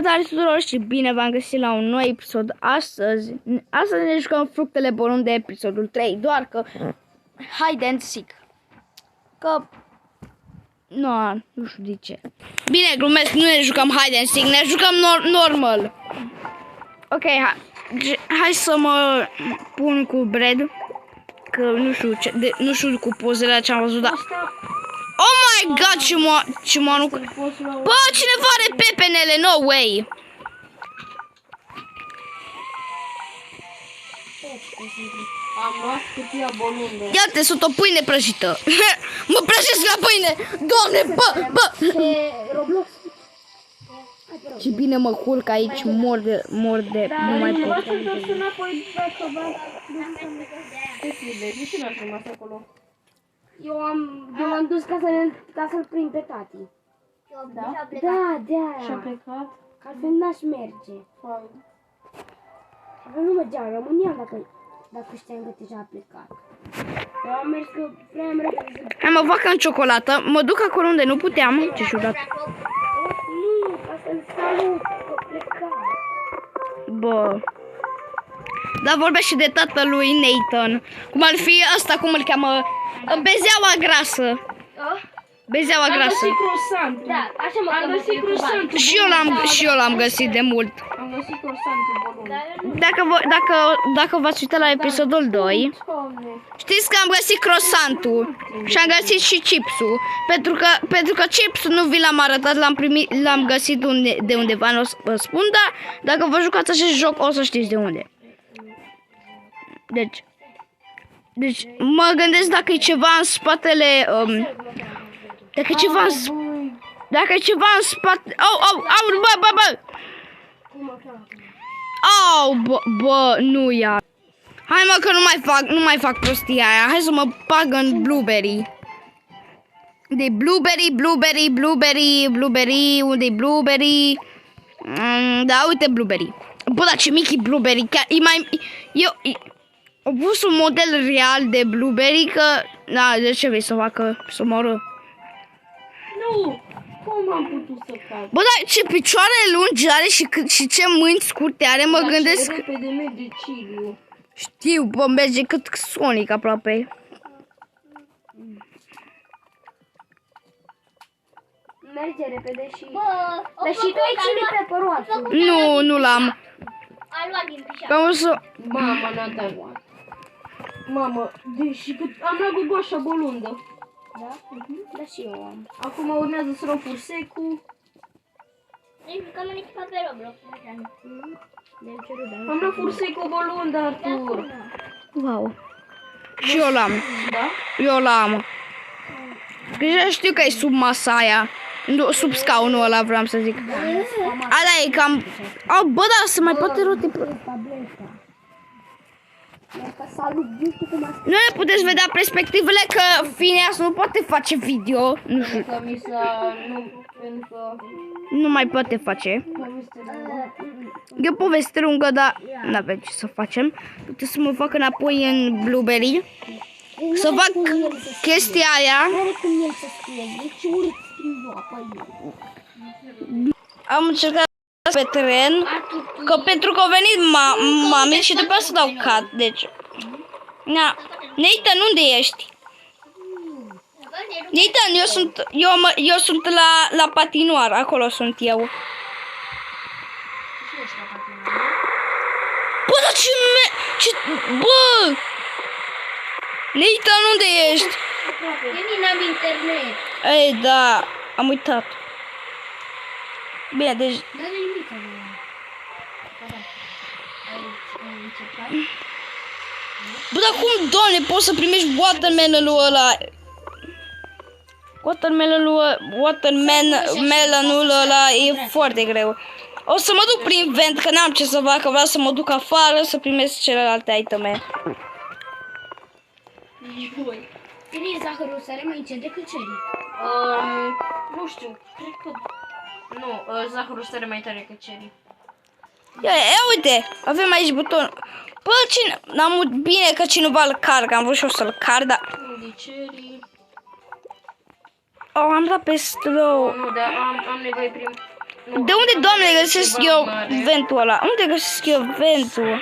Salutare tuturor și bine v-am găsit la un nou episod. Astăzi ne jucăm Fructele Porunde, episodul 3. Doar că hide and seek. Că nu știu de ce. Bine, glumesc, nu ne jucăm hide and seek, ne jucăm normal. Ok, hai să mă pun cu bread. Că nu știu cu pozele ce am văzut, dar oh my god, ce m-a nu... Bă, cineva are pepenele, no way! Am luat cutia bolundă. Iată, sunt o pâine prăjită. Mă prăjesc la pâine! Doamne, bă! Ce bine mă culc aici, mor de nu mai pot. Eu m-am dus ca să-l prind pe tati. Da? Da. Și-a plecat? Că altfel n-aș merge. Dar nu mergeam, rămâneam dacă știam că deja a plecat. Eu am mers că vreau repede să... Hai mă fac în ciocolată, mă duc acolo unde nu puteam. Ce ciudat. Nu, ca să-l salut, că pleca. Bă. Dar vorbea și de tatălui Nathan. Cum ar fi asta, cum îl cheamă? Bezeaua grasă. Bezeaua grasă. Am găsit croissantul. Da, așa mă am găsit croissantul. Și eu l-am găsit de mult. Am găsit croissantul bolund. Dacă v-ați uitat la episodul 2, știți că am găsit croissantul și am găsit și chipsul. Pentru că chipsul nu vi l-am arătat, l-am găsit de undeva, nu o să vă spun, dar dacă vă jucați acest joc o să știți de unde. Deci mă gândesc dacă e ceva în spatele dacă e ceva în spate. Bă, nu ia. Hai mă că nu mai fac prostia aia. Hai să mă bag în blueberry. De blueberry, unde-i blueberry? Da, uite blueberry. Bă, dar ce mic e blueberry, chiar e mai... Au pus un model real de blueberry că... Da, de ce vrei să facă? Să moră? Nu! Cum am putut să fac? Bă, dar ce picioare lungi are și ce mâini scurte are, mă gândesc... Ce repede merge Ciliu. Știu, bă, merge cât Sonic aproape. Merge repede și... Dar și tu ai chili pe păroasul. Nu l-am. Am luat din pișa. Am să... Mama, n-a dat. Mamă, deși cât am luat gogoașa bolundă. Da? Da, și eu am. Acum urmează să luăm fursecu. Deci jucăm în echipa pe Roblox. Am luat fursecu bolundă, Artur. Wow. Și eu l-am. Da? Eu l-am. Deja știu că e sub masa aia. Sub scaunul ăla vreau să zic. Ala e cam... Bă, da, se mai poate rote... Nu ne puteți vedea perspectivele că Phineas nu poate face video. Nu știu. Nu mai poate face. E o poveste lungă, dar n-avem ce să facem. Puteți să mă fac înapoi în blueberry. Să fac chestia aia. Am încercat pe teren, că pentru că a venit mami și după să dau cat, deci. Nathan, unde ești? Nathan, eu sunt la patinoar, acolo sunt eu. Bă, dar bă! Nathan, unde ești? Eu n-am internet. Ei, da, am uitat. Bine, deci... Bă, dar cum, doamne, poți să primești watermelon-ul ăla? Watermelon-ul ăla e foarte greu. O să mă duc prin vent, că n-am ce să fac, că vreau să mă duc afară să primesc celelalte iteme. Tine zahărul sare mai încet decât cerii. Nu știu, cred că... Nu, zahărul sare mai tare decât cerii. Ia, uite, avem aici buton. Bă, bine că cineva îl carcă, am vrut și eu să-l car, dar... Unde cerii? Am dat pe slow. Nu, dar am nevoie prim... De unde, Doamne, găsesc eu ventul ăla? Unde găsesc eu ventul?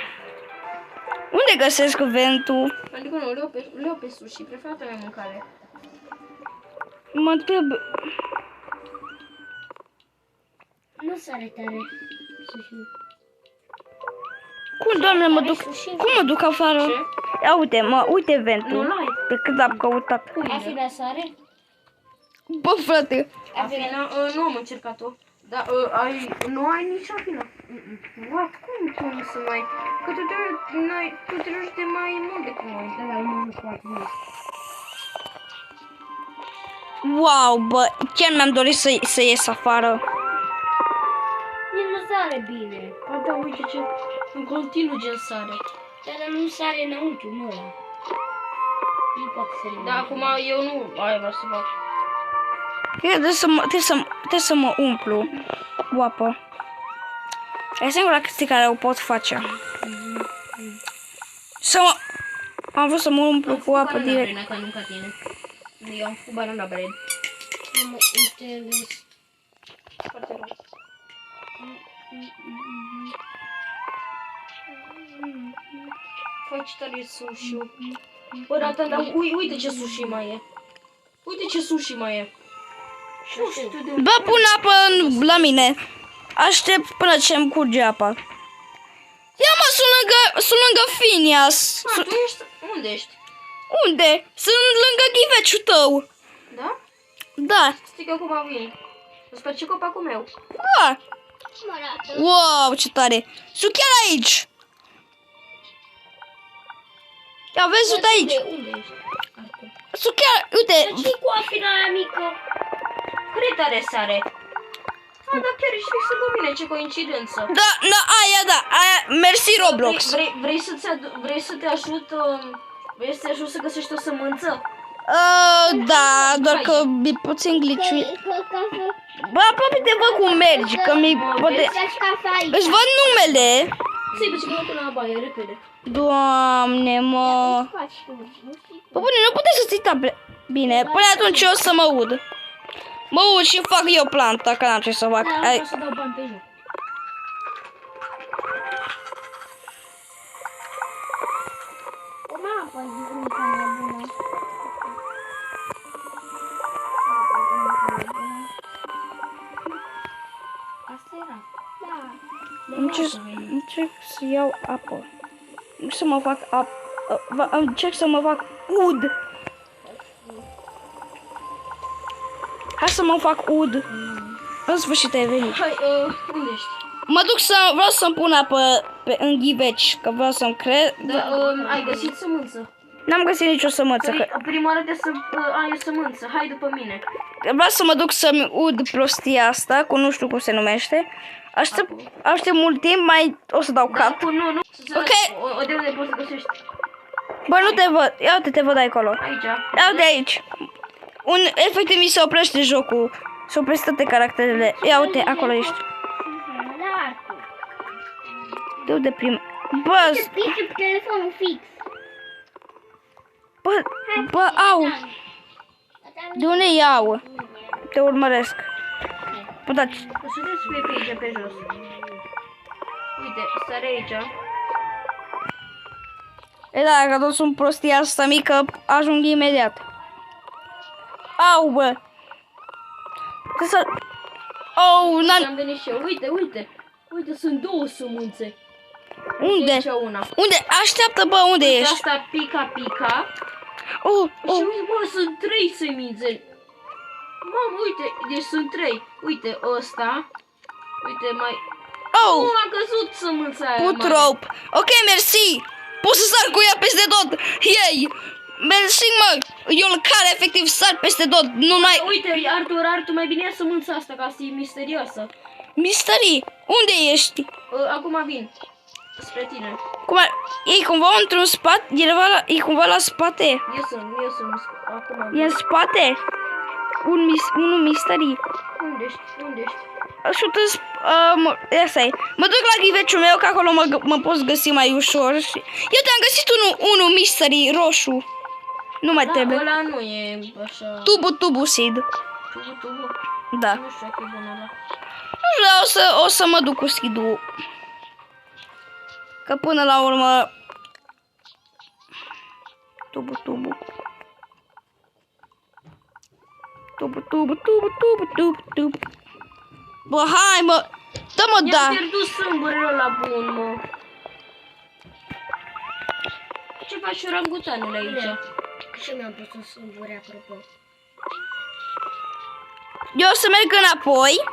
Unde găsesc ventul? Adică nu, le iau pe sushi, preferata mea mâncare. Mă întreb... Nu sare tare. Sushi. Cum, Doamne, mă duc... Cum mă duc afară? Ce? Ia uite, uite ventul. Nu l-ai. De când am căutat. Afina sare? Bă, frate. Afina, nu am încercat-o. Dar nu ai nici afina. What? Cum să mai... Că tu te joci de mai mult decât noi. Da, dar nu foarte mult. Wow, bă, chiar mi-am dorit să ies afară. El nu sare bine. Ba da, uite ce... În continuu gen sare. Dar nu sare înăuntru, nu ăla. Nu poate să Da, acum eu nu... Aia vreau să fac. Trebuie să mă umplu cu apă. E singura chestie care o pot face. Am vrut să mă umplu cu apă direct. Nu ca tine. Eu am făcut banana bread. Nu mă interes. Foarte rău. Faci tare sushi-ul. Bă, dar uite ce sushi mai e. Uite ce sushi mai e. Nu știu de unde. Bă, pun apă la mine. Aștept până ce îmi curge apa. Ia mă, sunt lângă Phineas. Tu ești... Unde ești? Unde? Sunt lângă ghiveciul tău. Da? Da. Stai că acum vin. Îți place copacul meu? Da. Cum arată? Wow, ce tare. Sunt chiar aici. Ia vezi, sunt aici. Unde ești? Artur. Sunt chiar, uite. Dar ce cu afina aia mică? Cât de tare sare? Ah, dar chiar ești fix lângă mine, ce coincidență. Da, aia, mersi Roblox. Vrei să te ajut, vrei să te ajut să găsești o sămânță? Da, doar că mi puțin glitchuit. Bă, aproape te văd cum mergi, că mi poate... Îți văd numele. Ți-i pe ce mă până la baie, repede. Doamne, mă. Bă, bune, nu puteți să ții tablet. Bine, până atunci o să mă ud. Mă ud și fac eu planta, că n-am ce să fac. Da, vreau să dau bani pe joc. O mapă, zic, bună. Asta era. Da. Încerc să iau apă. Să mă fac apă. Încerc să mă fac ud. Hai să mă fac ud. În sfârșit ai venit. Hai, unde ești? Mă duc vreau să-mi pun apă în ghiveci, că vreau să-mi cred. Da, ai găsit sămânță? N-am găsit nicio sămânță. Prima oară să ai o sămânță, hai după mine. Vreau să mă duc să-mi ud prostia asta, cu nu știu cum se numește. Aștept mult timp, mai o să dau cap. Nu. Ok. De unde poți să găsești? Bă, nu te văd. Ia uite, te văd acolo. Aici. Ia uite aici. Efectiv mi se oprește jocul. Se opresc toate caracterele. Ia uite, acolo ești. De unde prim? Bă, Pice telefonul fix. bă, au. De unde iau? Te urmăresc. Bă, da, O să scrie pe aici, pe jos. Uite, sare aici. e da, că tot sunt prostia asta mică, ajung imediat. Au, bă. Trebuie să... Oh, Am venit și eu. Uite, sunt două sămânțe. Unde? Aici una. Unde? Așteaptă, bă, unde Uite, ești? asta pica. Oh, Și uite, bă, sunt 3 semințe. Mamă, uite, deci sunt 3. Uite, ăsta. Uite, mai... oh, Nu, a căzut sămânța aia put mare. rope. Ok, mersi. Poți să sar cu ea peste tot. Yay. Mersi, mă. Eu care efectiv sar peste tot. Nu mai... Uite, Artur, mai bine ia sămânța asta, ca să e misterioasă. Misterii. Unde ești? Acum vin. Spre tine. Cum ar... E cumva într-un spate? E cumva la spate? Eu sunt. Acum E vin. în spate? Unul misterii. Unde ești? Și asta e. Mă duc la ghiveciul meu, că acolo mă poți găsi mai ușor. Eu te-am găsit unul mystery roșu. Nu mai trebuie. Ăla nu e așa... Tubu Sid. Tubu? Da. Nu știu dacă e bun ăla. știu, o să mă duc cu schidul. Că până la urmă... Tubu. Bă, hai, mă! Dă-mă, da! I-am pierdut sâmbărul ăla bun, mă. Ce faci orangutanul aici? Și mi-am pus un sâmbure, apropo. Eu o să merg înapoi.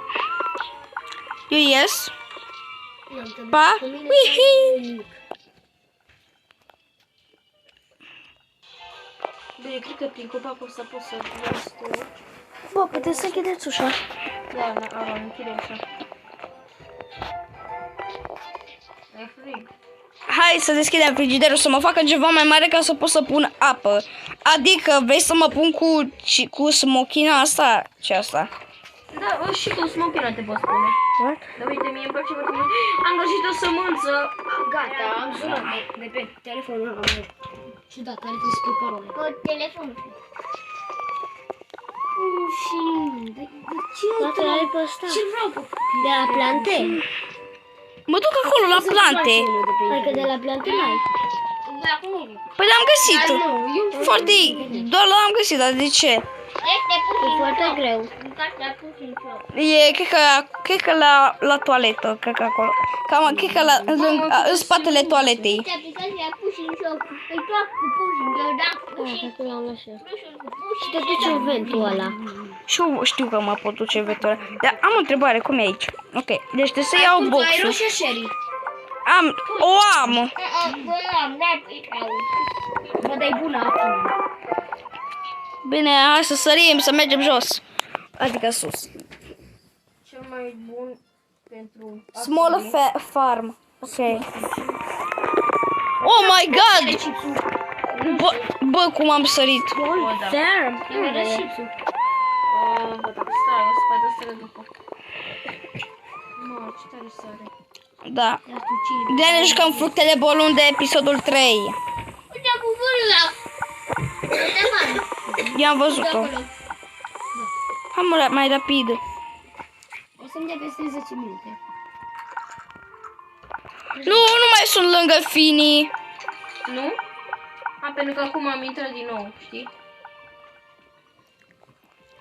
Eu ies. Pa! Uihi! Bine, cred că prin copacul ăsta pot să las tu. Bă, puteți să închideți ușa. Da, Aron, închide ușa. E frig. Hai să deschidem frigiderul, să mă facă ceva mai mare ca să pot să pun apă. Adică vrei să mă pun cu smochina asta? Ce asta? Da, și cu smochina te poți pune. What? Dar uite, mie îmi place foarte mult. Am găsit o sămânță. Gata, am sunat de pe telefonul ăla meu. Și da, care trebuie să spui parole. Pe telefonul. Și... De ce? Toate are pe ăsta. Ce vreau? De la plante. Mă duc acolo la plante. Adică de la plante n-ai. De acum nu. Păi l-am găsit. Foarte... Doar l-am găsit, dar de ce? Este puțin foarte greu. Cred că la toaletă, cred că acolo. Cred că în spatele toaletei. Și te duce în ventul ăla. Și eu știu că mă pot duce ventul ăla. Dar am o întrebare, cum e aici? Ok, deci trebuie să iau boxul. O am. Bă, dar e bună acum. Bine, hai să sărim, să mergem jos. Adică sus. Cel mai bun pentru... Small farm. Ok. Oh my god! Bă, cum am sărit. Farm. Eu mi-am dat chipsul. Stai, o să mai dă să după. Mă, ce tare sare. Da. De ne jucăm fructele bolun de episodul 3. Uite cu vârla. I-am văzut-o. Hai mă, mai rapid. O să-mi dea peste 10 minute. Nu mai sunt lângă finii. Nu? Pentru că acum am intrat din nou, știi?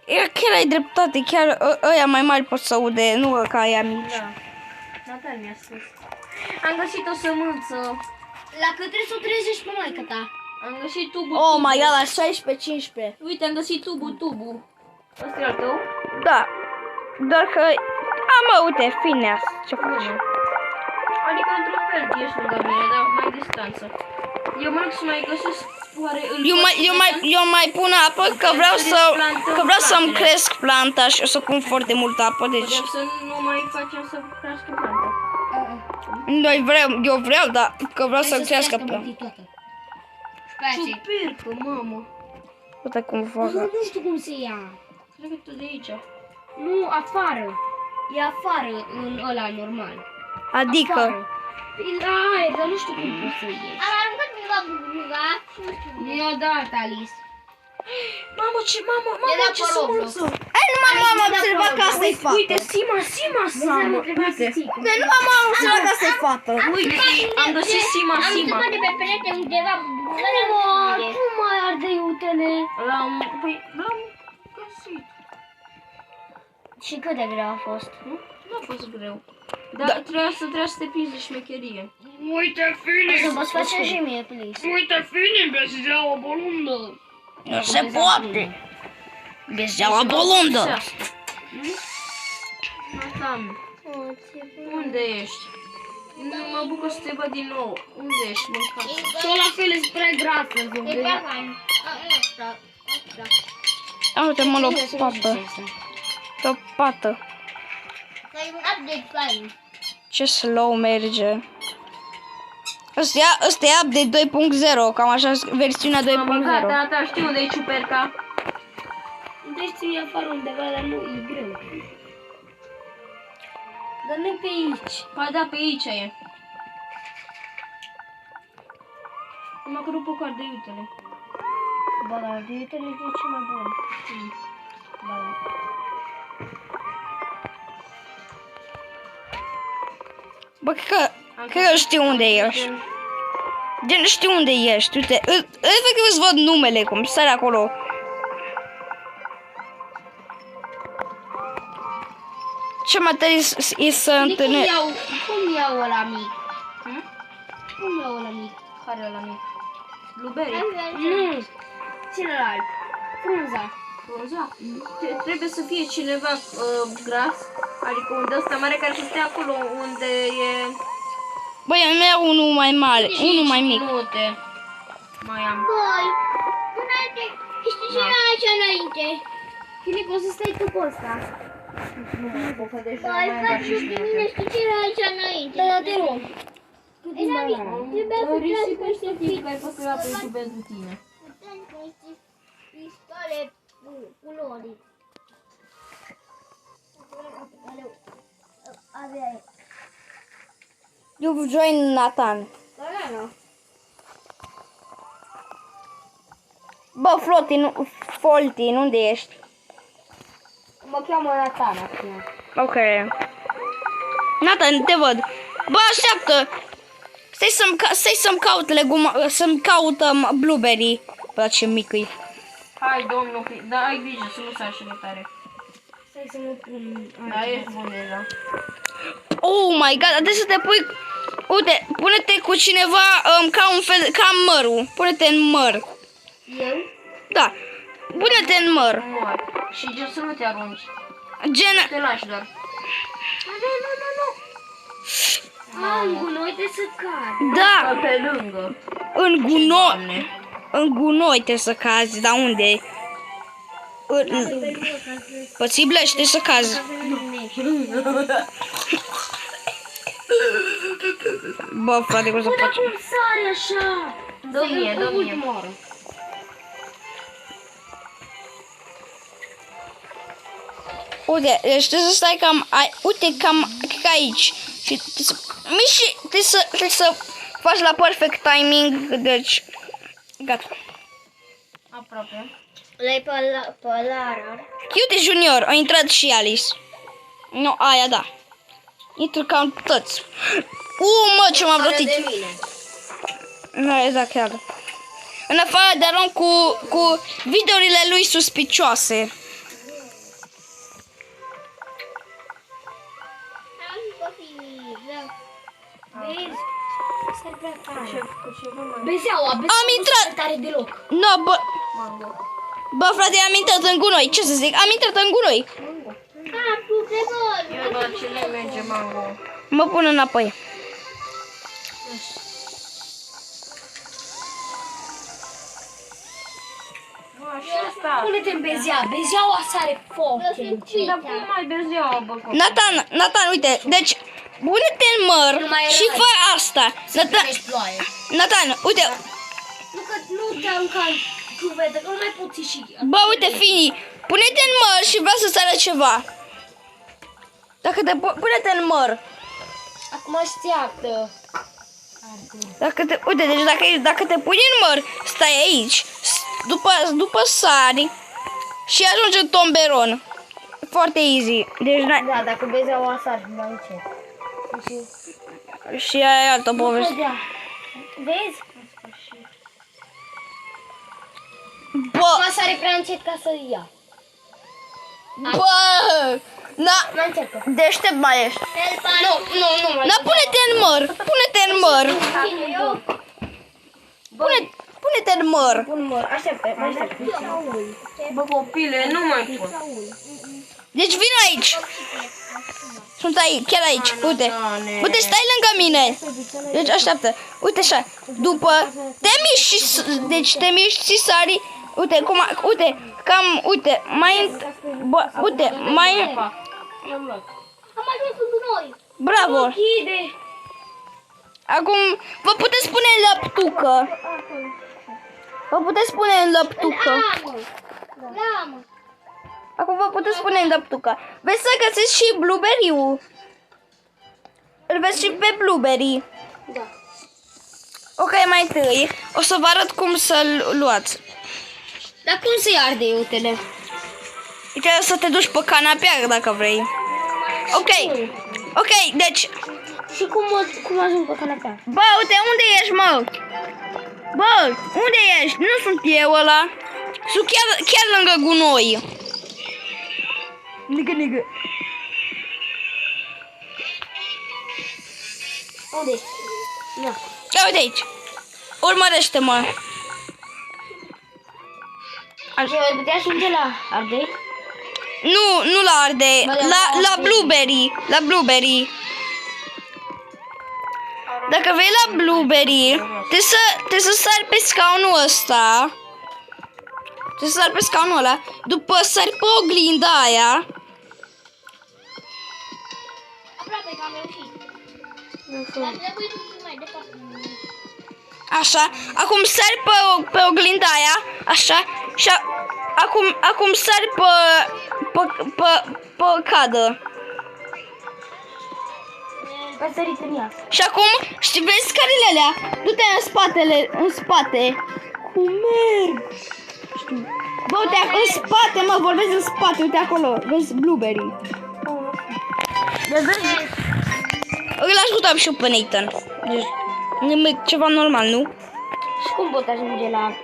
Chiar ai dreptate, chiar ăia mai mari pot să aude, nu ca aia mici. Da. Natal mi-a spus. Am găsit o sămânță. La cât trebuie să o trezești pe maică ta? Am găsit tubul. Oh my god, la 16-15. Uite, am găsit tubul. Ăsta e al tău? Da. Doar că... mă, uite, Phineas, ce faci? Adică într-un fel ești lângă mine, dar mai distanță. Eu mă rog să mai găsesc oare îl Eu mai pun apă că vreau să-mi cresc planta și o să pun foarte multă apă, deci... Vreau să nu mai facem să crească planta. Eu vreau, dar că vreau să crească planta. Ciupercă, mamă. Uite cum fac. Nu știu cum se ia. Cred că tot de aici. Nu, afară. E afară în ăla normal. Adică... Afară. E la aer, dar nu știu cum poți să iei. Am aruncat ceva bubuga și nu știu. Mi-a dat Alice. Mamă, ce sămânță! Ai, nu m-am observat că asta e fată. Uite, Sima sa, mă. Uite. Nu m-am observat că asta e fată. Uite, am găsit Sima. Am țăpat de pe perete undeva bubuga. Cum mai arde iutele? L-am găsit. Și cât de greu a fost? Nu a fost greu. Dar trebuia să te prinzi de șmecherie. Uite, Fini! O să vă faci și mie, please. Uite, Fini, vezi de o bolundă! Nu se poate. Bezeaua bolundă. Nathan, unde ești? Nu mă bucur să te văd din nou. Unde ești, mâncați? Și la fel spre grafă. E pe Uite, mă, o papă. Pe o pată. Ai un update fain. Ce slow merge. Ăsta e update 2.0, cam așa, versiunea 2.0. Gata, știu unde e ciuperca. Deci ți afară undeva, dar nu e greu. Dar nu pe aici. Pa da, pe aici e. M-a cărut pe coardă, uite-le. Ba da, de uite-le e cel mai bun. Ba da. Bă, cred că știu unde ești. Gen, știu unde ești. Uite, efectiv îți văd numele, cum stai acolo. Ce mai tare e să întâlnești. Cum iau ăla mic? Cum iau ăla mic? Care ăla mic? Blueberry? Nu. Celălalt. Frunza. Frunza? Trebuie să fie cineva gras, adică unde ăsta mare care să stea acolo unde e... Băi, îmi iau unul mai mare, unul mai mic. Minute. Mai am. Băi, înainte, știi ce era aici înainte? Filic, o să stai tu cu ăsta. Nu mă apuc, că deja Băi, mai am faci doar și 5 pe mine, minute. știi ce era aici înainte? Da, te rog. Era mic, trebuia să tragi Risipește niște fiica, ai fost la pentru pentru tine. niște pistole culori. Aveai. Eu join Nathan. Bă, Foltin, unde ești? Mă cheamă Nathan acum. Ok. Nathan, te văd. Bă, așteaptă! Stai să-mi caut să-mi caut blueberry. Bă, ce mic e. Hai, domnul, da, ai grijă să nu sari și tare. Stai să mă pun. Da, ești bun deja. Oh my god, trebuie să te pui... Uite, pune-te cu cineva ca un fel... ca mărul. Pune-te în măr. Eu? Da. Pune-te în măr. Mor. Și gen să nu te arunci. Gen... Te lași doar. Am gunoi de să cad. Da, Pe lângă. în gunoi. Doamne. În gunoi trebuie să cazi, dar unde? Pățiblește să cazi. Bă, frate, cum să faci? Cum sare așa? Dă mie, dă mie. Uite, deci trebuie să stai cam... Uite, cam ca aici. Și trebuie să faci la perfect timing, deci... Gata. Aproape. Le-ai pe Lara. Uite, Junior, a intrat și Alice. Nu, aia da. Intru cam toți. Mă, ce m-am rotit. Nu, exact, chiar. În afară de Aron cu videourile lui suspicioase. Vezi? Stai prea tare. Bezeaua, Am intrat. nu tare deloc. No, bă, frate, am intrat în gunoi. Ce să zic? Am intrat în gunoi. Eu doar ce le merge, mango. Mă pun înapoi. Nu, așa sta. Pune-te în bezea. Bezeaua sare foarte încet. Dar cum mai bezeaua, bă? Nathan, uite, deci pune-te în măr Nu mai și răi. fă asta. Ești ploaie. Nathan, uite, Nu că nu te arunca în cuvetă, că nu mai poți ieși. bă, uite, Fini, pune-te în măr și vreau să sară ceva. Dacă te pune-te în măr. Acum așteaptă. Uite, deci dacă te pui în măr, stai aici, după sari și ajungi în tomberon. Foarte easy. Deci Da, dacă bezeaua sare mai încet. și aia e altă poveste. Vezi? Bă, Acum sare prea încet ca să ia. bă, Mai încercă. deștept mai ești. Nu mai. Da, pune-te în măr, pune-te în măr, pune-te în măr. Pun măr, așteaptă, mai așteaptă. Bă, copile, nu mai pot. Deci vin aici. Sunt aici, chiar aici. Uite. Uite, stai lângă mine. Deci așteaptă. Uite așa. După te miști și deci te miști și sari. Uite cum uite, mai bă, uite, mai Am ajuns în noi. bravo. Chide. Acum vă puteți spune lăptucă. Vă puteți spune în lăptucă. Lamă. Acum vă puteți spune în lăptucă. Veți să găsiți și blueberry-ul. Îl vezi și pe blueberry. Da. Ok, mai întâi o să vă arăt cum să-l luați. Dar cum să-i arde iutele? Trebuie să te duci pe canapea dacă vrei. Ok, deci Și cum ajung pe canapea? Bă, uite, unde ești, mă? Bă, unde ești? Nu sunt eu ăla. Sunt chiar lângă gunoi. Nigă. Unde? Ia. Ia uite aici. Urmărește-mă. Și ai putea ajunge la Ardei? Nu la Ardei, la Blueberry. La Blueberry. Dacă vei la Blueberry, trebuie să sari pe scaunul ăsta. Trebuie să sari pe scaunul ăla. După sari pe oglinda aia. Aproape că am reușit. Dar trebuie să mai departe. Așa. Acum sari pe oglinda aia. Așa. Și acum sari pe cadă. Pe sărit în ea. Și acum, știi, vezi scările alea? Du-te în spate. Cum merg? Știu. Bă, uite, în spate, mă, vorbesc în spate, uite acolo. Vezi Blueberry. Îl ajutam și eu pe Nathan. Deci, nimic, ceva normal, nu? Și cum pot ajunge la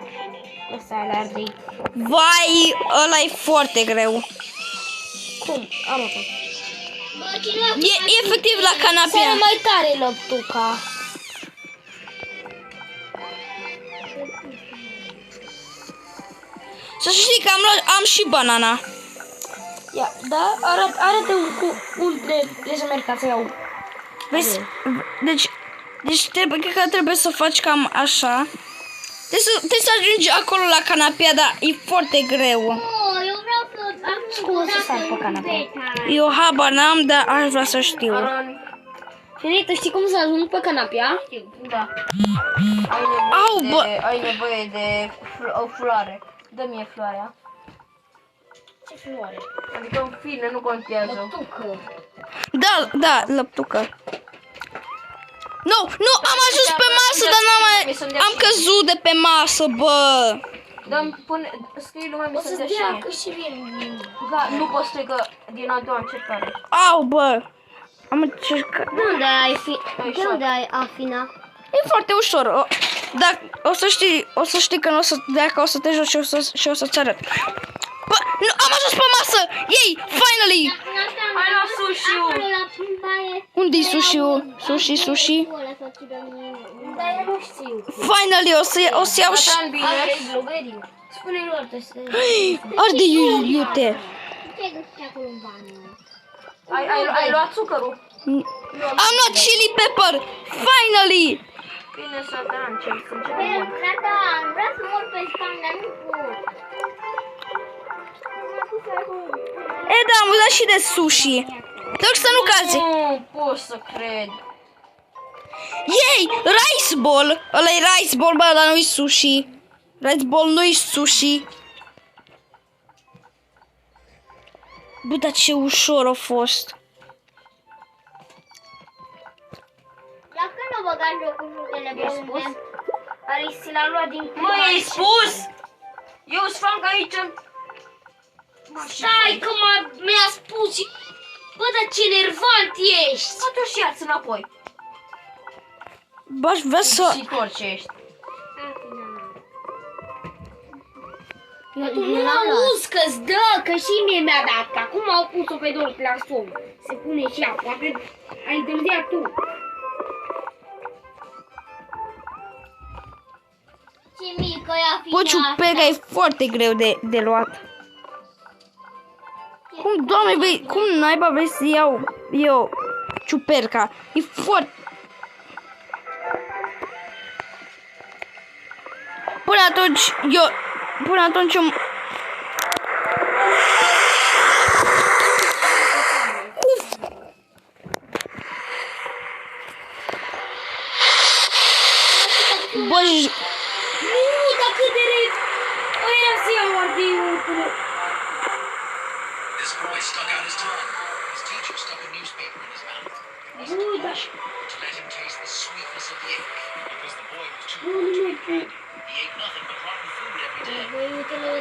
ăsta, la Ardei? Vai, ăla e foarte greu. Cum? Arată. E efectiv la Sare canapea. mai tare lăptuca. Să știi că am și banana. Ia, da? Arată unde să merg ca să iau. Vezi? Deci cred că trebuie să faci cam așa. Trebuie să ajungi acolo la canapea, dar e foarte greu. Eu vreau să cum să sar pe canapea? Eu habar n-am, dar aș vrea să știu. Fenei, tu știi cum să ajung pe canapea? Da. Au, bă! Ai nevoie de o floare. Dă-mi floarea. Ce floare? Adică în fine, nu contează. Lăptucă. Da, lăptucă. Nu, am ajuns pe masă, dar am căzut de pe masă, bă. Dă-mi, scrie lumea mi O să să-ți dea dea și că și mie. Da, nu poți să că din a doua încercare. Au, bă. Am încercat. De unde ai Afina? E foarte ușor. Dar o să știi că dacă o să te joci și o să-ți arăt. Bă, nu, am ajuns pe masă! Ei, finally! Hai la sushi-ul! Unde-i sushi-ul? Sushi? Dar eu nu știu. Finally, o să iau și... Nathan, bine. Asta-i Blueberry. Spune-i lor să se... Arde iute! Ce-ai găsit acolo în bană? Ai luat țucărul? Am luat chili pepper! Finally! Bine să te încerc, să încerc Păi, bun. Nathan, vreau să mor pe scaun, dar nu pot. E, da, am dat și de sushi. Te rog să nu cazi. Nu pot să cred. Yay! Rice ball! Ăla e rice ball, bă, dar nu-i sushi. Rice ball nu-i sushi. Bă, dar ce ușor a fost. Dacă nu băga în jocul fructele blonde, Aristi l-a luat din Mă, i-ai spus? Eu îți fac aici... Stai că mi-a spus și... Bă, dar ce nervant ești! Atunci ia-ți înapoi. Bă, aș vrea să... Și orice ești. Nu auzi că-ți dă, că și mie mi-a dat, că acum au pus-o pe 2 plaston. Se pune și ea, poate ai întârziat tu. Ce mică e Afina. Bă, ciuperca e foarte greu de luat. Cum, doamne, cum naiba vrei să iau eu ciuperca? E foarte... Până atunci eu... Bă, Nu, dar cât de re... Aia să iau ardeiul. This boy stuck out his tongue. His teacher stuck a newspaper in his mouth. It wasn't Nu, dar... to let him taste the sweetness of the ink because the boy was too Nu, old nu, to nu. read. He ate nothing but rotten food every day. Uite-le,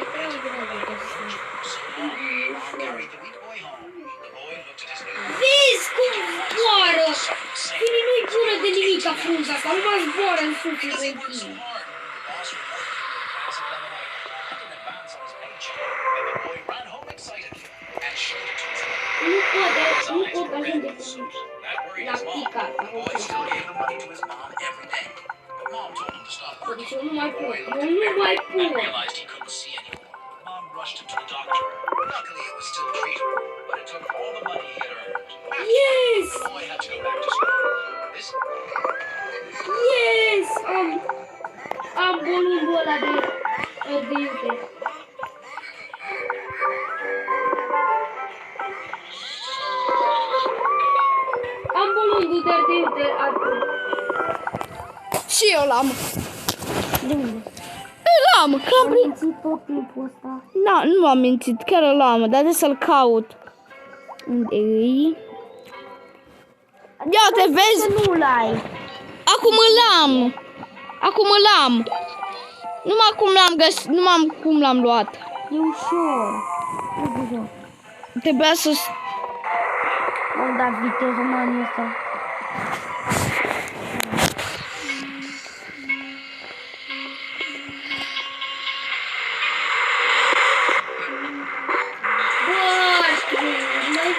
So long, Mom carried the weak boy home. The boy looked at his new vezi cum zboară! suffered the same. Fini frunza asta, nu mă zboară în sus în Because he works so tine. hard. The boss rewarded him with a glass of lemonade and an advance on his paycheck. And the boy ran home excited and showed it to his mother. Nu pot Besides, ajunge the până suit. That worried la his mom. pica. The boy still gave the money to his mom every day. But mom told him to stop working. Deci eu nu mai The pot, boy eu looked nu at mai Mary and pot. realized he couldn't see anymore. Mom rushed him to the doctor. Luckily, it was still treatable, but it took all the money he had earned. Yes! The boy had to go back to school. This Yes! Am bolundul ăla de iute. Am bolundul de iute. Și eu l-am. De unde? L-am, că am Am prins. mințit tot timpul ăsta. Da, nu m-am mințit, chiar l-am, dar trebuie să-l caut. Unde e? Ia te vezi? Nu l-ai. Acum l-am. Acum l-am. Numai cum l-am găsit, numai cum l-am luat. E ușor. E ușor. Trebuia să... Am dat viteză, mă, anul ăsta.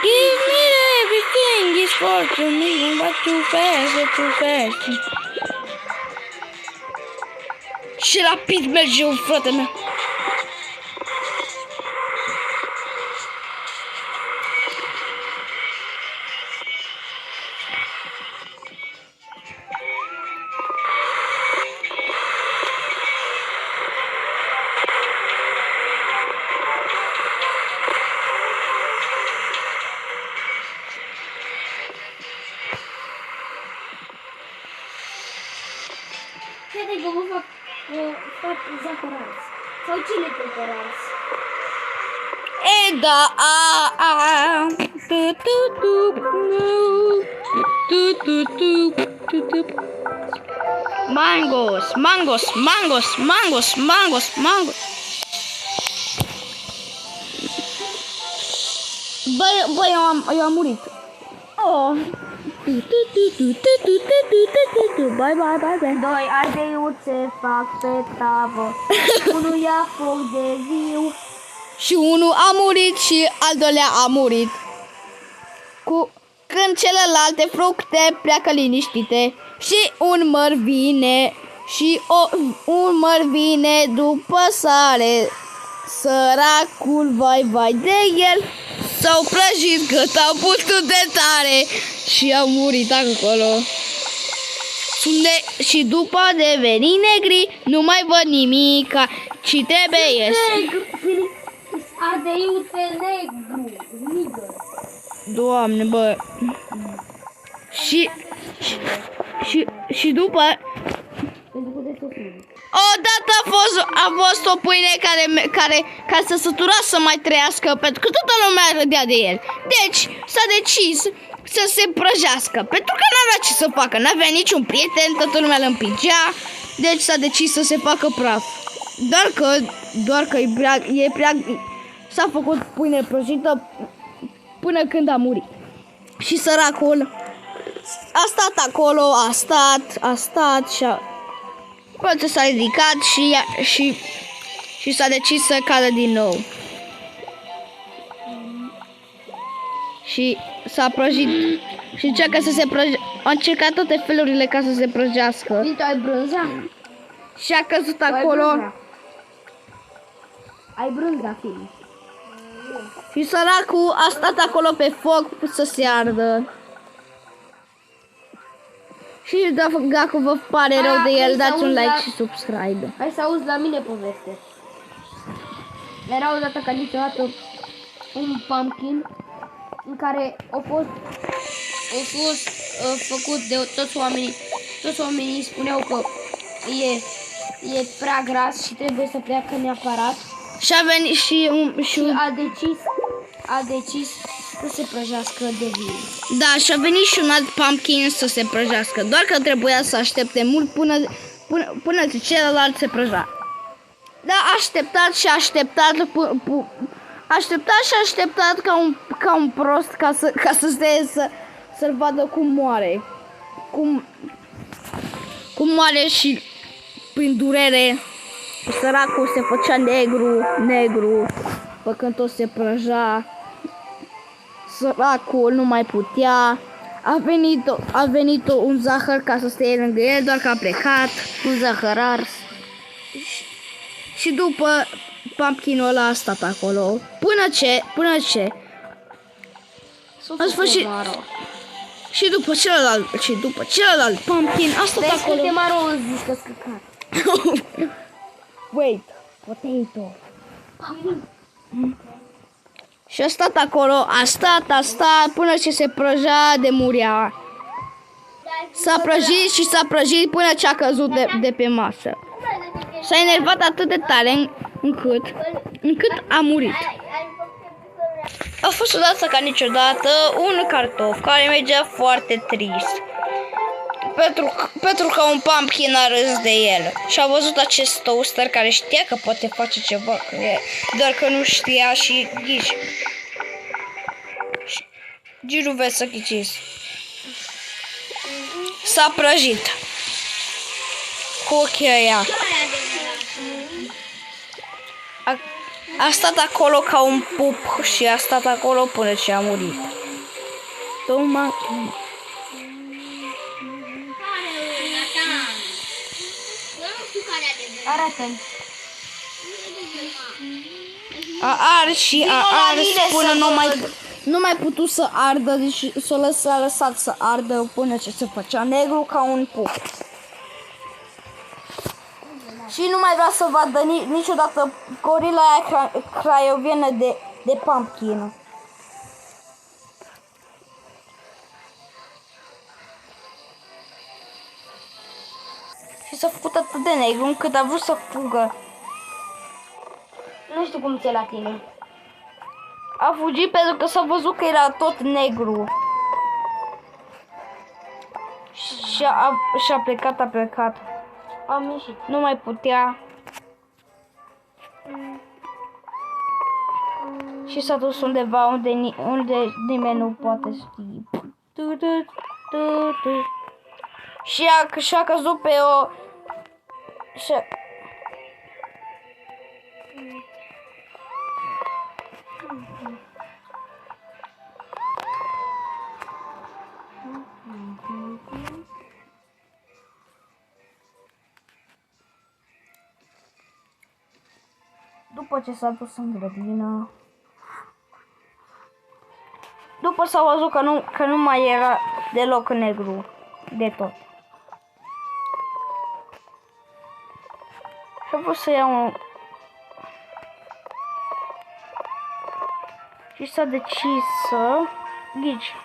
Give me everything is for to me, but too fast, too fast. Și rapid merge, frate meu. Crede că vă fac zahărați. Sau cine cumpărați? Eda a tu tu tu tu tu tu tu tu. Mangos, mangos, mangos, mangos, mangos, mangos. Bă, eu am murit. Oh. Tu tu tu tu tu tu tu tu tu tu. Bye bye bye bye. Doi ardeiuțe fac pe tavă. Unul ia foc de viu. Și unul a murit și al doilea a murit. Când celelalte fructe pleacă liniștite și un măr vine și un măr vine după sare. Săracul vai de el, s-au prăjit cât au putut de tare și au murit acolo. Și după a deveni negri, nu mai văd nimica, ci trebuie să... Ardeiuțe negru. Nigăr. Doamne, bă. Și după... Odată a fost o pâine care se sătura să mai trăiască, pentru că toată lumea râdea de el. Deci s-a decis să se prăjească, pentru că n-avea ce să facă, n-avea niciun prieten, toată lumea îl împingea, deci s-a decis să se facă praf. Doar că s-a făcut pâine prăjită până când a murit. Și săracul a stat acolo, a stat și poate s-a ridicat și s-a decis să cadă din nou. Și s-a prăjit și încercă să se prăjească. A încercat toate felurile ca să se prăjească. Tu ai brânza? Și a căzut acolo. Ai brânza, Fili. Și săracul a stat acolo pe foc să se ardă. Și dacă vă pare rău de el, dați un like și subscribe. Hai să auzi la mine poveste. Era odată ca niciodată un pumpkin în care a fost făcut de toți oamenii. Toți oamenii spuneau că e prea gras și trebuie să pleacă neapărat. Și a venit și a decis să se prăjească de vin. Da, și a venit și un alt pumpkin să se prăjească. Doar că trebuia să aștepte mult până ce celălalt se prăja. Da, a așteptat și a așteptat ca un prost ca să-l vadă cum moare. cum moare și prin durere. Săracul se făcea negru, făcând tot se prăja. Săracul nu mai putea. A venit un zahăr ca să stea lângă el, doar că a plecat. Un zahăr ars. Și după pumpkinul ăla a stat acolo. Până ce a sfârșit. Și după celălalt pumpkin a stat Vezi acolo. câte maro zis că scăcat. Wait. Potato. Și a stat acolo, a stat până ce se prăjea de murea. S-a prăjit până ce a căzut de pe masă. S-a enervat atât de tare încât a murit. A fost odată ca niciodată un cartof care mergea foarte trist. Pentru că un pumpkin a râs de el și a văzut acest toaster care știa că poate face ceva cu el, doar că nu știa și ghici. Nu vezi să ghiciți. S-a prăjit cu ochii ăia. A stat acolo ca un pup și a stat acolo până ce a murit. Toma. Arată-mi. A ars și a ars până nu mai putut să ardă, deci s-a lăsat să ardă până ce se făcea negru ca un pup. Și nu mai vrea să vadă niciodată gorila aia craiovenă de pumpkin. Și s-a făcut atât de negru încât a vrut să fugă. Nu știu cum ți-e la tine. A fugit pentru că s-a văzut că era tot negru. Și a plecat. Am ieșit. Nu mai putea. Și s-a dus undeva unde nimeni nu poate ști. Și a căzut pe o... După ce s-a dus în grădină, după s-a văzut că nu mai era deloc negru de tot. Și a vrut să ia un... Și s-a decis să... Ghici.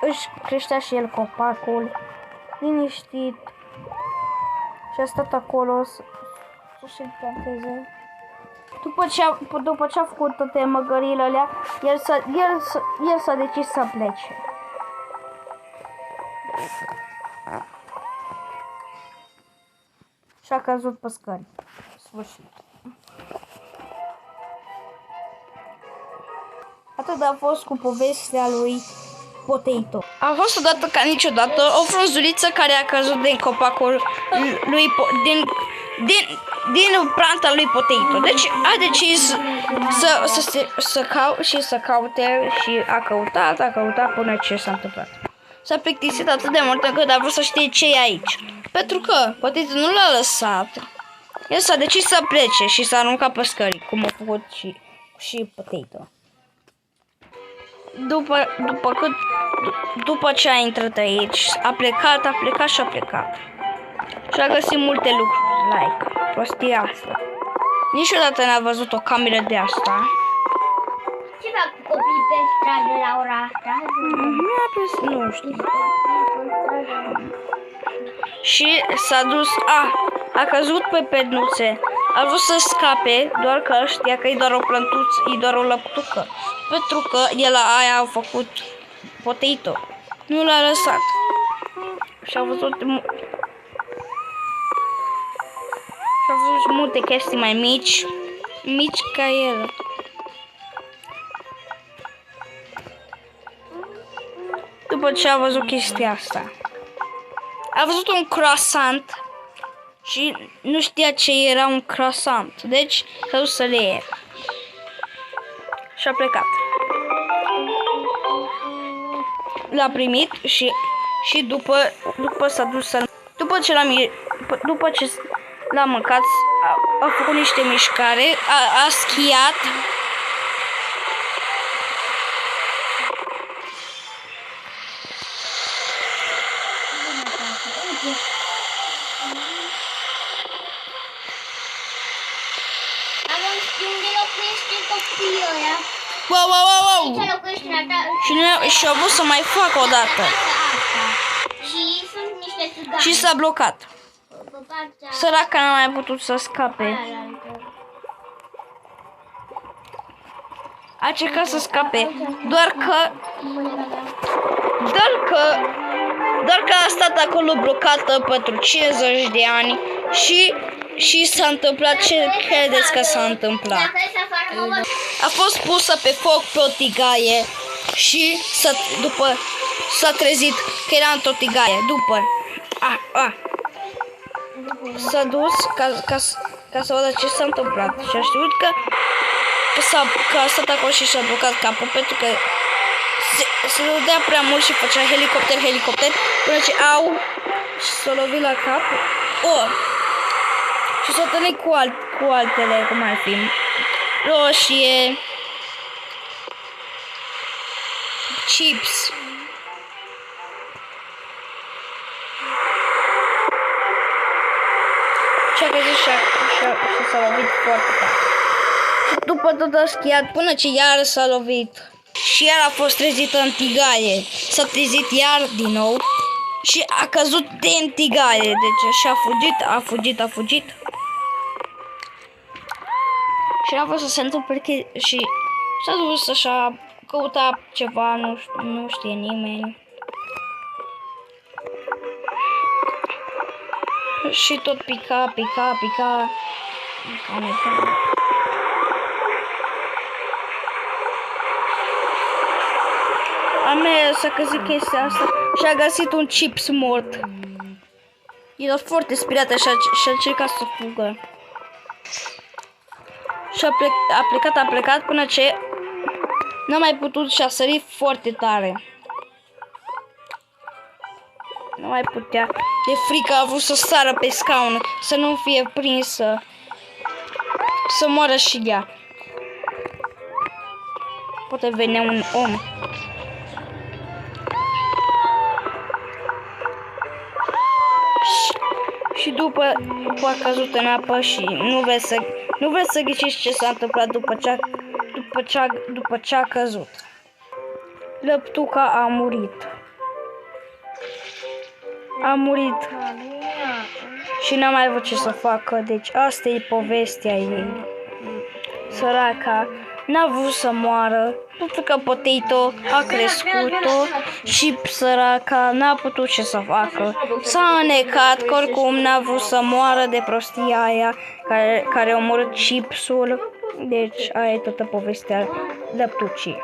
Își creștea și el copacul, liniștit, și a stat acolo să-și planteze. După ce a făcut toate măgările alea, el s-a decis să plece. Și a căzut pe scări. Sfârșit. Atât a fost cu povestea lui Potato. A fost odată ca niciodată o frunzuliță care a căzut din copacul lui din planta lui Potato. Deci a decis să caute și a căutat până ce s-a întâmplat. S-a plictisit atât de mult încât a vrut să știe ce e aici. Pentru că Potato nu l-a lăsat. El s-a decis să plece și s-a aruncat pe scări, cum a făcut și Potato. După ce a intrat aici, a plecat. Și a găsit multe lucruri, prostia asta. Niciodată n-a văzut o cameră de asta. Ce fac copiii pe stradă la ora asta? Nu știu. Și s-a dus, a căzut pe pednuțe, A vrut să scape, doar că știa că e doar o plântuță, e doar o lăptucă. Pentru că el aia a făcut potato. Nu l-a lăsat. Și a văzut multe chestii mai mici ca el. După ce a văzut chestia asta, a văzut un croissant și nu știa ce era un croissant. Deci s-a dus să le ia. Și a plecat. L-a primit și după s-a dus să... După ce l-a mâncat, a făcut niște mișcare, a schiat. Wow! Și a vrut să mai facă o dată. Și sunt niște țigani. Și s-a blocat. Pe partea Săraca n-a mai putut să scape. aia. A încercat să scape, doar că a stat acolo blocată pentru 50 de ani și s-a întâmplat ce credeți că s-a întâmplat. A fost pusă pe foc pe o tigaie și după s-a trezit că era într-o tigaie. După s-a dus ca să vadă ce s-a întâmplat și a știut că a stat acolo și și-a blocat capul pentru că se dădea prea mult și făcea helicopter până ce și s-a lovit la cap. Și s-a întâlnit cu altele, cum ar fi roșie, chips. Și a crezut și s-a lovit foarte tare. După tot a schiat până ce iar s-a lovit. Și iar a fost trezită în tigaie. S-a trezit iar din nou și a căzut din tigaie. Deci și a fugit. Și a vrut să se întâmple și s-a dus așa, căuta ceva, nu știe nimeni. Și tot pica. A mers, a căzut chestia asta și a găsit un chips mort. Era foarte speriată și a încercat să fugă. Și a plecat până ce n-a mai putut și a sărit foarte tare. Nu mai putea. De frică a vrut să sară pe scaun, să nu fie prinsă, să moară și ea. Poate venea un om. Și după a căzut în apă și nu vreți să ghiciți ce s-a întâmplat după ce a căzut. Lăptuca a murit. A murit și n-a mai avut ce să facă, deci asta e povestea ei. Săraca n-a vrut să moară, pentru că potato a crescut-o și săraca n-a putut ce să facă. S-a înecat, că oricum n-a vrut să moară de prostia aia care a omorât chipsul. Deci aia e toată povestea lăptucii.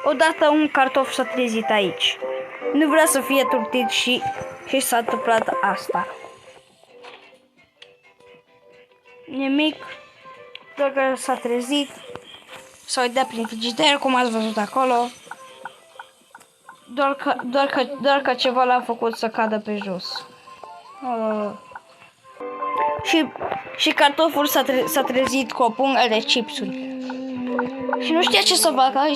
Odată un cartof s-a trezit aici. Nu vrea să fie turtit și s-a întâmplat asta. Nimic, doar că s-a trezit, s-a uitat prin frigider, cum ați văzut acolo. Doar că ceva l-a făcut să cadă pe jos. Și cartoful s-a trezit cu o pungă de chipsuri. Și nu știa ce să facă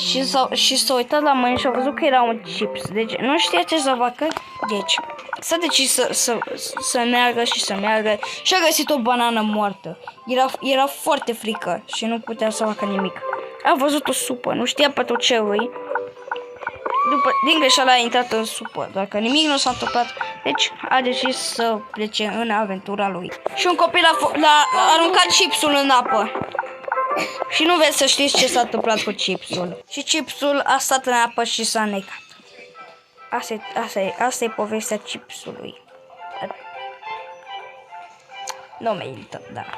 și s-a uitat la mâini și a văzut că era un chips. Deci nu știa ce să facă. Deci s-a decis să meargă și a găsit o banană moartă. Era foarte frică și nu putea să facă nimic. A văzut o supă, nu știa pentru ce îi. Din greșeală a intrat în supă, doar că nimic nu s-a întâmplat Deci a decis să plece în aventura lui. Și un copil l-a aruncat chipsul în apă. Și nu vreți să știți ce s-a întâmplat cu chipsul. Și chipsul a stat în apă și s-a necat. Asta e povestea chipsului. Nu merită, dar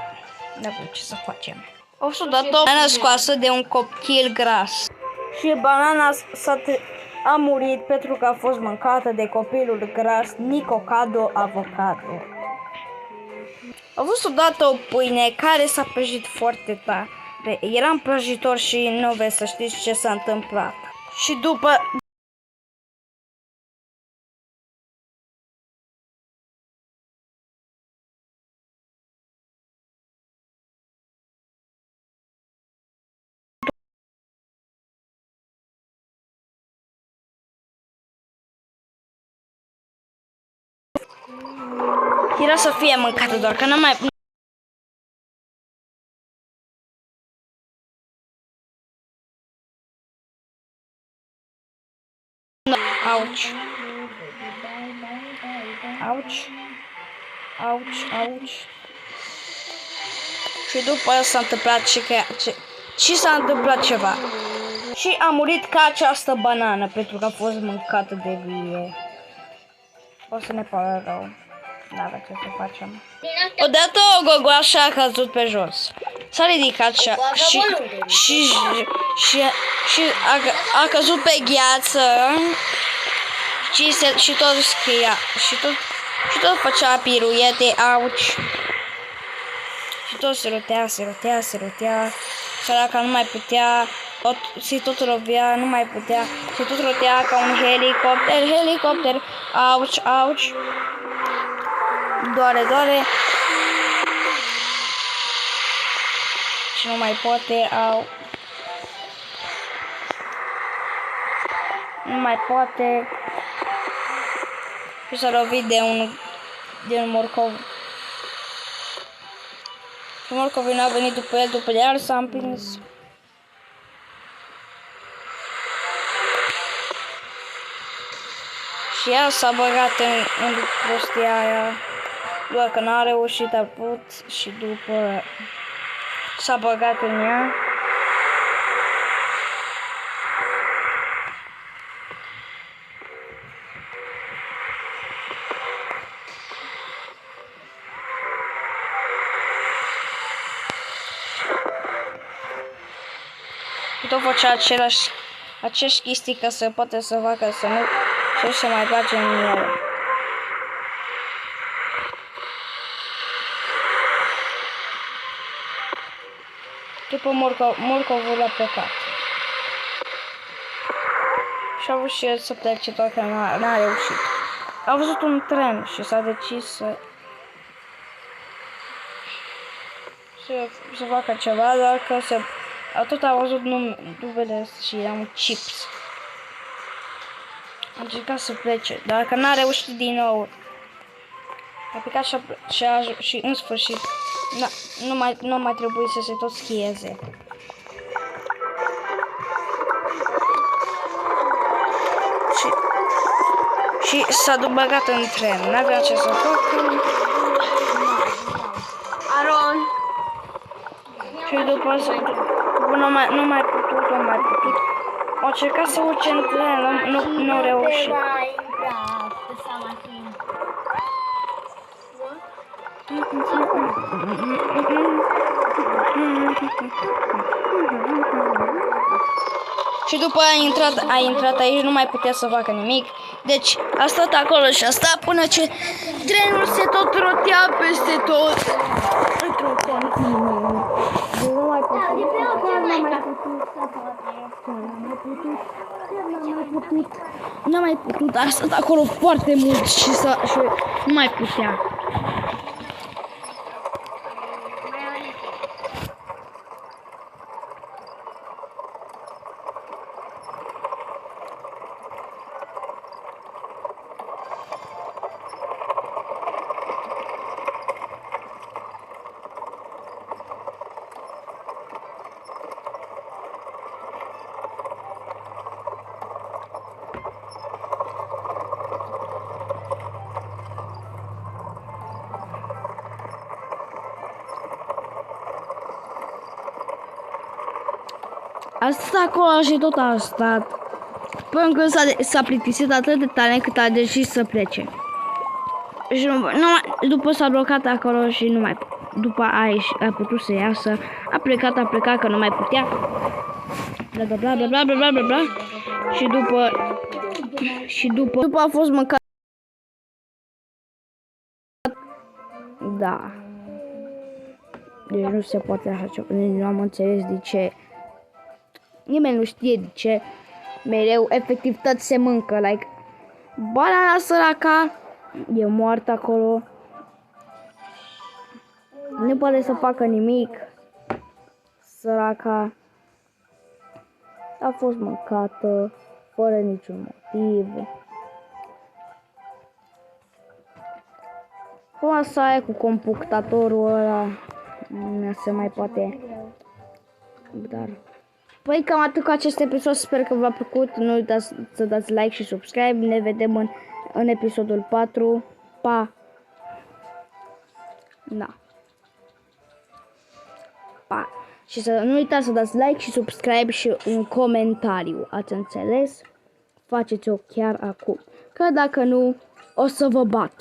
nu avem ce să facem. Au fost dat o banană scoasă de un copil gras. Și banana a murit pentru că a fost mâncată de copilul gras Nicocado Avocado. A fost odată o pâine care s-a prăjit foarte tare. Era în prăjitor și nu vreți să știți ce s-a întâmplat. Și după era să fie mâncată, doar că n-am mai... Auci. Auci. Auci, auci. Și după aia s-a întâmplat și s-a întâmplat ceva. Și a murit ca această banană pentru că a fost mâncată de vie. O să ne pară rău. N-avea ce să facem. Odată o gogoașă a căzut pe jos. S-a ridicat și a căzut pe gheață și tot schia și tot făcea piruete, auci. Și tot se rotea. Săraca nu mai putea, se tot rovea, nu mai putea, se tot rotea ca un helicopter, auci. Doare. Și nu mai poate, nu mai poate. Și s-a lovit de un morcov. Și morcovul n-a venit după el, s-a împins. Și el s-a băgat în prostia aia. Doar că n-a reușit, a putut și după s-a băgat în ea. Și tot făcea aceeași chestii ca să poate să facă să nu și să mai bage în el. După morcovul a plecat. Și a vrut și el să plece, doar că n-a reușit. A văzut un tren și s-a decis să facă ceva, doar că tot a văzut numele și era un chips. A încercat să plece, dar că n-a reușit din nou. A plecat și în sfârșit nu mai trebuie să se tot schieze. Și s-a băgat în tren, n-avea ce să facă. Aron. Și după nu mai putut. O încercat să urce în tren, nu reușit. Și după a intrat aici, nu mai putea să facă nimic. Deci a stat acolo și a stat până ce trenul se tot rotea peste tot. Nu mai putut, a stat acolo foarte mult și nu mai putea. A stat acolo și tot a stat. Până când s-a plictisit atât de tare încât a decis să plece. Și după s-a blocat acolo și nu mai... După a putut să iasă. A plecat că nu mai putea. Bla bla bla bla bla bla bla bla. Și după a fost mâncat. Da. Deci nu se poate așa ceva. Nu am înțeles de ce. Nimeni nu știe de ce. Mereu, efectiv, tot se mâncă. Like, banana săraca e moartă acolo. Nu poate să facă nimic. Săraca a fost mâncată fără niciun motiv. Cum asta e cu compuctatorul ăla? Nu se mai poate. Dar... Păi cam atât cu acest episod, sper că v-a plăcut. Nu uitați să dați like și subscribe. Ne vedem în episodul 4. Pa! Da. Pa! Și să nu uitați să dați like și subscribe și un comentariu. Ați înțeles? Faceți-o chiar acum. Că dacă nu, o să vă bat.